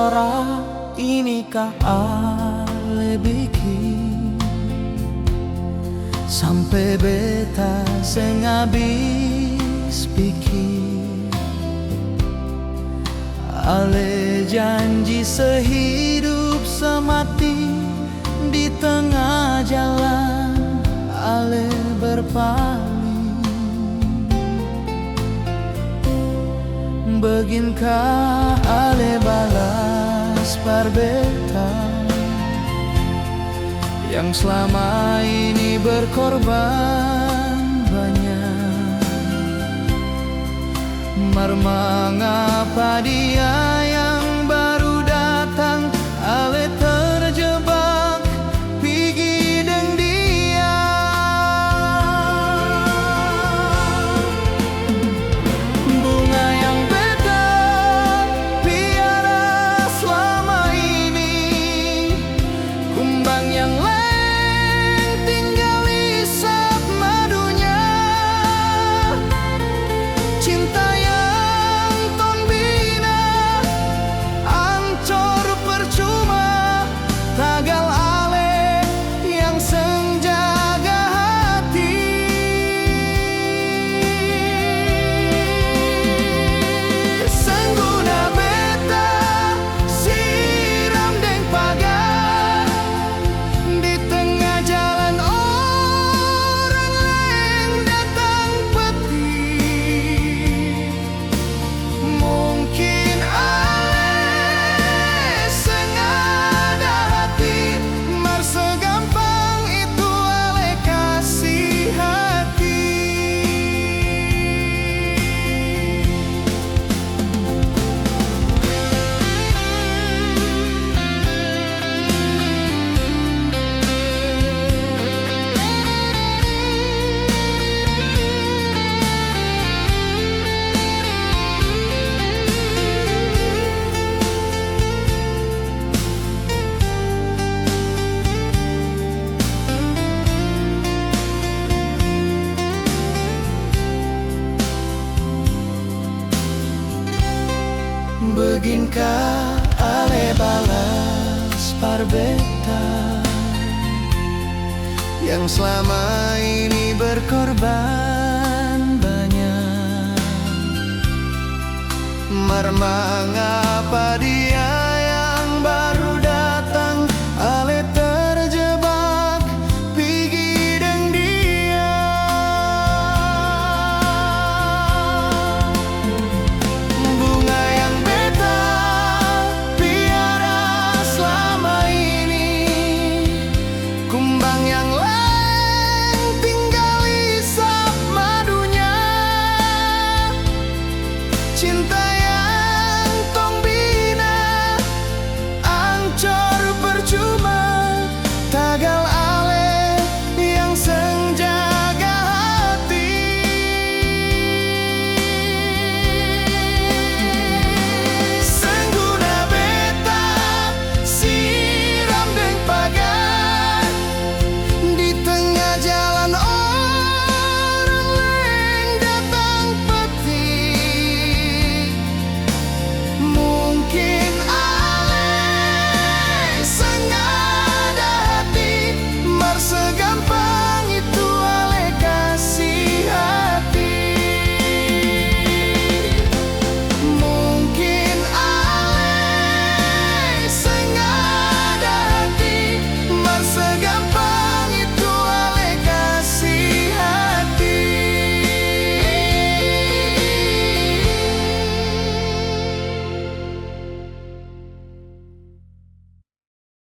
ora inikah ale bikin sampai beta sing habis pikir. Ale janji sehidup semati, di tengah jalan ale berpaling. Beginkah ale balas parbeta yang selama ini berkorban banyak? Mar mengapa dia yang baru datang ale terjebak pigi deng dia? Bunga yang beta piara selama ini, kumbang yang lain tinggal isap madunya. Cinta yang ton bina ancur percuma, tagal ale yang senjaga hati. Sengguna beta siram deng pagar, di tengah jalan orang lain datang petik. Mungkin ale sengaja hati, mar segampang itu ale kasih hati. Beginkah ale balas parbeta yang selama ini berkorban banyak? Mar mengapa dia